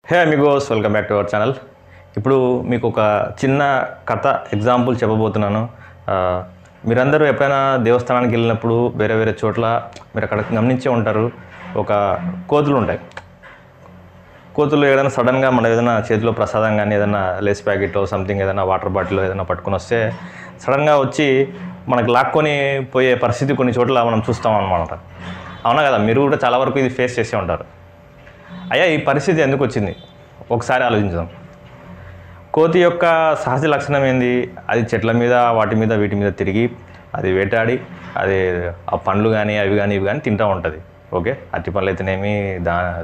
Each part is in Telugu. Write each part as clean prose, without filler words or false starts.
Hey Amigos, welcome back to our channel. ఇప్పుడు మీకు ఒక చిన్న కథ ఎగ్జాంపుల్ చెప్పబోతున్నాను. మీరందరూ ఎప్పుడైనా దేవస్థానానికి వెళ్ళినప్పుడు వేరే వేరే చోట్ల మీరు అక్కడ గమనించే ఉంటారు, ఒక కోతులు ఉంటాయి. కోతులు ఏదైనా సడన్గా మనం ఏదైనా చేతిలో ప్రసాదం కానీ ఏదైనా లేస్ ప్యాకెట్ సంథింగ్ ఏదైనా వాటర్ బాటిల్ ఏదైనా పట్టుకొని వస్తే సడన్గా వచ్చి మనకు లాక్కొని పోయే పరిస్థితి కొన్ని చోట్ల మనం చూస్తాం అన్నమాట. అవునా కదా? మీరు కూడా చాలా వరకు ఇది ఫేస్ చేసే ఉంటారు. అయ్యా, ఈ పరిస్థితి ఎందుకు వచ్చింది ఒకసారి ఆలోచించాం. కోతి యొక్క సహజ లక్షణం ఏంది? అది చెట్ల మీద వాటి మీద వీటి మీద తిరిగి అది వేటాడి అది ఆ పండ్లు కానీ అవి కానీ ఇవి కానీ తింటూ ఉంటుంది. ఓకే, అరటి పండ్లు అయితేనేమి,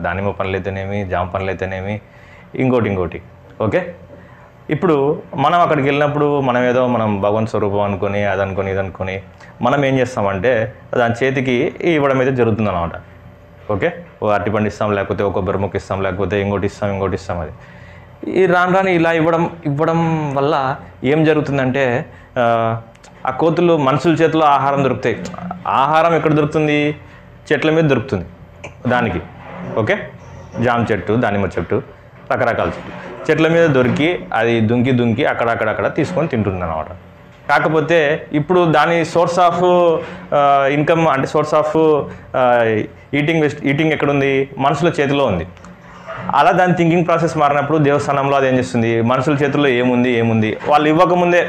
దానిమ్మ పండ్లు అయితేనేమి, జామ పండ్లు అయితేనేమి, ఇంకోటి. ఓకే, ఇప్పుడు మనం అక్కడికి వెళ్ళినప్పుడు మనం భగవంత్ స్వరూపం అనుకొని అదనుకొని ఇదనుకొని మనం ఏం చేస్తామంటే దాని చేతికి ఇవ్వడం అయితే జరుగుతుంది అన్నమాట. ఓకే, ఓ అరటిపండు ఇస్తాం, లేకపోతే ఒక కొబ్బరి ముక్క ఇస్తాం, లేకపోతే ఇంకోటి ఇస్తాం. అది ఈ రాను ఇలా ఇవ్వడం వల్ల ఏం జరుగుతుందంటే ఆ కోతులు మనుషుల చేతిలో ఆహారం దొరుకుతాయి. ఆహారం ఎక్కడ దొరుకుతుంది? చెట్ల మీద దొరుకుతుంది దానికి. ఓకే, జామ చెట్టు, దానిమ్మ చెట్టు, రకరకాల చెట్ల మీద దొరికి అది దుంకి అక్కడ తీసుకొని తింటుంది అన్నమాట. కాకపోతే ఇప్పుడు దాని సోర్స్ ఆఫ్ ఇన్కమ్ అంటే సోర్స్ ఆఫ్ ఈటింగ్ ఎక్కడుంది? మనుషుల చేతిలో ఉంది. అలా దాని థింకింగ్ ప్రాసెస్ మారినప్పుడు దేవస్థానంలో అది ఏం చేస్తుంది? మనుషుల చేతుల్లో ఏముంది వాళ్ళు ఇవ్వకముందే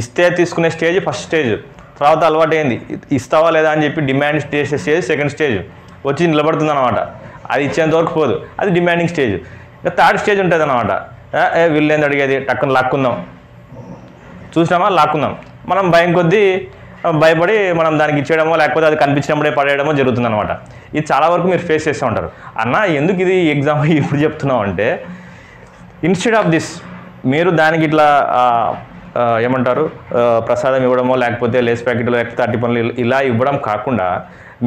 ఇస్తే తీసుకునే స్టేజ్ ఫస్ట్ స్టేజ్. తర్వాత అలవాటు ఏంది? ఇస్తావా లేదా అని చెప్పి డిమాండ్ చేసే స్టేజ్ సెకండ్ స్టేజ్ వచ్చి నిలబడుతుంది అనమాట. అది ఇచ్చేంత వరకు పోదు, అది డిమాండింగ్ స్టేజ్. ఇక థర్డ్ స్టేజ్ ఉంటుంది అనమాట. వీళ్ళేంది అడిగేది, టక్కున లాక్కుందాం, చూసినామా లాక్కుందాం. మనం భయం కొద్దీ భయపడి మనం దానికి ఇచ్చేయడమో లేకపోతే అది కనిపించినప్పుడే పడేయడమో జరుగుతుంది అనమాట. ఇది చాలా వరకు మీరు ఫేస్ చేస్తూ ఉంటారు. అన్న, ఎందుకు ఇది ఎగ్జాంపుల్ ఇప్పుడు చెప్తున్నాం అంటే, ఇన్స్టెడ్ ఆఫ్ దిస్ మీరు దానికి ఇట్లా ఏమంటారు ప్రసాదం ఇవ్వడమో లేకపోతే లేస్ ప్యాకెట్ లేకపోతే అరటి పండ్లు ఇలా ఇవ్వడం కాకుండా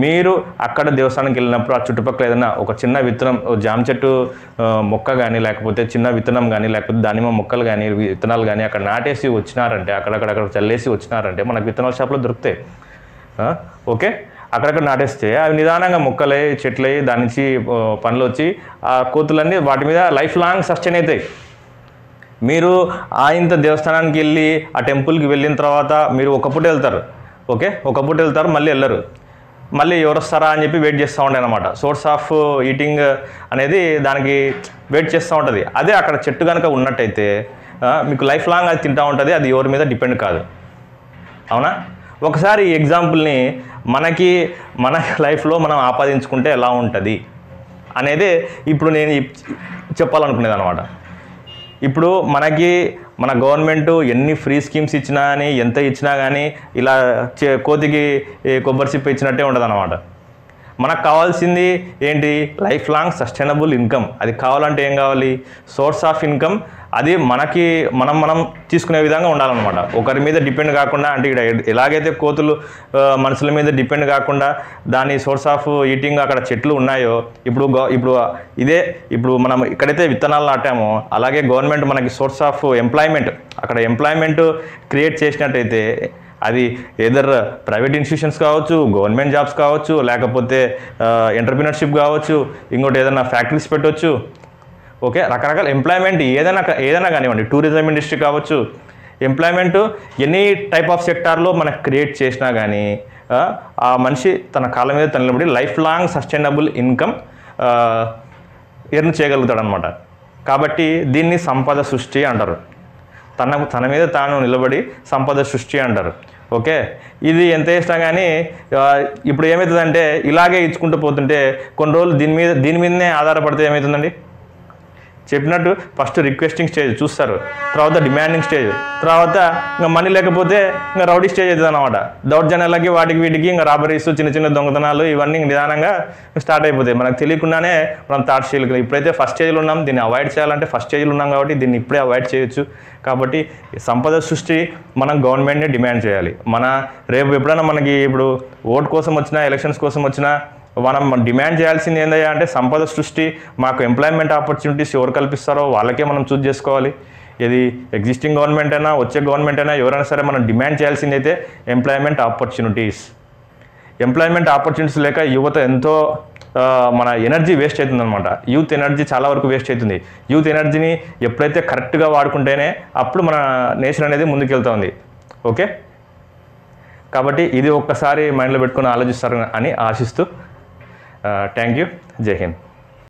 మీరు అక్కడ దేవస్థానానికి వెళ్ళినప్పుడు ఆ చుట్టుపక్కల ఏదైనా ఒక చిన్న విత్తనం, జామ చెట్టు మొక్క కానీ లేకపోతే చిన్న విత్తనం కానీ లేకపోతే దానిమ్మ మొక్కలు కానీ విత్తనాలు కానీ అక్కడ నాటేసి వచ్చినారంటే, అక్కడక్కడ చల్లేసి వచ్చినారంటే మనకు విత్తనాల షాప్లో దొరుకుతాయి. ఓకే, అక్కడక్కడ నాటేస్తే అవి నిదానంగా మొక్కలై చెట్లై దాని నుంచి పండ్లు వచ్చి ఆ కోతులన్నీ వాటి మీద లైఫ్ లాంగ్ సస్టైన్ అవుతాయి. మీరు ఇంత దేవస్థానానికి వెళ్ళి ఆ టెంపుల్కి వెళ్ళిన తర్వాత మీరు ఒక పూట వెళ్తారు. ఓకే, ఒక పూట వెళ్తారు, మళ్ళీ వెళ్ళరు. మళ్ళీ ఎవరు వస్తారా అని చెప్పి వెయిట్ చేస్తూ ఉంటాయి అన్నమాట. సోర్స్ ఆఫ్ ఈటింగ్ అనేది దానికి వెయిట్ చేస్తూ ఉంటుంది. అదే అక్కడ చెట్టు కనుక ఉన్నట్టయితే మీకు లైఫ్ లాంగ్ అది తింటూ ఉంటుంది. అది ఎవరి మీద డిపెండ్ కాదు. అవునా? ఒకసారి ఈ ఎగ్జాంపుల్ని మన లైఫ్లో మనం ఆపాదించుకుంటే ఎలా ఉంటుంది అనేది ఇప్పుడు నేను చెప్పాలనుకునేది అనమాట. ఇప్పుడు మన గవర్నమెంట్ ఎన్ని ఫ్రీ స్కీమ్స్ ఇచ్చినా కానీ ఎంత ఇచ్చినా కానీ ఇలా కోతికి కొబ్బరి చిప్ప ఇచ్చినట్టే ఉంటుంది అన్నమాట. మనకు కావాల్సింది ఏంటి? Life long sustainable income. అది కావాలంటే ఏం కావాలి? Source of income. అది మనం తీసుకునే విధంగా ఉండాలన్నమాట. ఒకరి మీద డిపెండ్ కాకుండా, అంటే ఇక్కడ ఎలాగైతే కోతులు మనుషుల మీద డిపెండ్ కాకుండా దాని సోర్స్ ఆఫ్ ఈటింగ్ అక్కడ చెట్లు ఉన్నాయో, ఇప్పుడు మనం ఇక్కడైతే విత్తనాలు నాటామో అలాగే గవర్నమెంట్ మనకి సోర్స్ ఆఫ్ ఎంప్లాయ్మెంట్, అక్కడ ఎంప్లాయ్మెంట్ క్రియేట్ చేసినట్టయితే అది ఏదర్ ప్రైవేట్ ఇన్స్టిట్యూషన్స్ కావచ్చు, గవర్నమెంట్ జాబ్స్ కావచ్చు, లేకపోతే ఎంటర్ప్రినర్షిప్ కావచ్చు, ఇంకోటి ఏదైనా ఫ్యాక్టరీస్ పెట్టవచ్చు. ఓకే, రకరకాల ఎంప్లాయ్మెంట్ ఏదైనా కానివ్వండి, టూరిజం ఇండస్ట్రీ కావచ్చు, ఎంప్లాయ్మెంట్ ఎనీ టైప్ ఆఫ్ సెక్టార్లో మనకు క్రియేట్ చేసినా కానీ ఆ మనిషి తన కాళ్ళ మీద తన నిలబడి life long sustainable income earn చేయగలుగుతాడు అనమాట. కాబట్టి దీన్ని సంపద సృష్టి అంటారు. తన మీద తాను నిలబడి సంపద సృష్టి అంటారు. ఓకే, ఇది ఎంత ఇష్టం కానీ ఇప్పుడు ఏమవుతుందంటే ఇలాగే ఇచ్చుకుంటూ పోతుంటే కొన్ని రోజులు దీని మీదనే ఆధారపడితే ఏమవుతుందండి? చెప్పినట్టు ఫస్ట్ రిక్వెస్టింగ్ స్టేజ్ చూస్తారు, తర్వాత డిమాండింగ్ స్టేజ్, తర్వాత ఇంకా మనీ లేకపోతే ఇంకా రౌడీ స్టేజ్ అవుతుంది అనమాట. దౌర్జన్యాలకి వీటికి ఇంకా రాబరీస్, చిన్న దొంగతనాలు ఇవన్నీ నిదానంగా స్టార్ట్ అయిపోతాయి. మనకు తెలియకుండానే మనం థర్డ్ స్టేజ్లో, ఇప్పుడైతే ఫస్ట్ స్టేజ్లో ఉన్నాం. దీన్ని అవాయిడ్ చేయాలంటే ఫస్ట్ స్టేజ్లో ఉన్నాం కాబట్టి దీన్ని ఇప్పుడే అవాయిడ్ చేయొచ్చు. కాబట్టి సంపద సృష్టి మనం గవర్నమెంట్ని డిమాండ్ చేయాలి. రేపు ఎప్పుడైనా మనకి ఇప్పుడు ఓట్ కోసం వచ్చినా, ఎలక్షన్స్ కోసం వచ్చినా మనం డిమాండ్ చేయాల్సింది ఏందయ్యా అంటే సంపద సృష్టి. మాకు ఎంప్లాయ్మెంట్ ఆపర్చునిటీస్ ఎవరు కల్పిస్తారో వాళ్ళకే మనం చూస్ చేసుకోవాలి. ఇది ఎగ్జిస్టింగ్ గవర్నమెంట్ అయినా వచ్చే గవర్నమెంట్ అయినా ఎవరైనా సరే మనం డిమాండ్ చేయాల్సింది అయితే ఎంప్లాయ్మెంట్ ఆపర్చునిటీస్. ఎంప్లాయ్మెంట్ ఆపర్చునిటీస్ లేక యువత ఎంతో మన ఎనర్జీ వేస్ట్ అవుతుంది అనమాట. యూత్ ఎనర్జీ చాలా వరకు వేస్ట్ అవుతుంది. యూత్ ఎనర్జీని ఎప్పుడైతే కరెక్ట్గా వాడుకుంటేనే అప్పుడు మన నేషన్ అనేది ముందుకెళ్తుంది. ఓకే, కాబట్టి ఇది ఒక్కసారి మైండ్లో పెట్టుకుని ఆలోచిస్తారు అని ఆశిస్తూ థ్యాంక్ యూ. జై హింద్.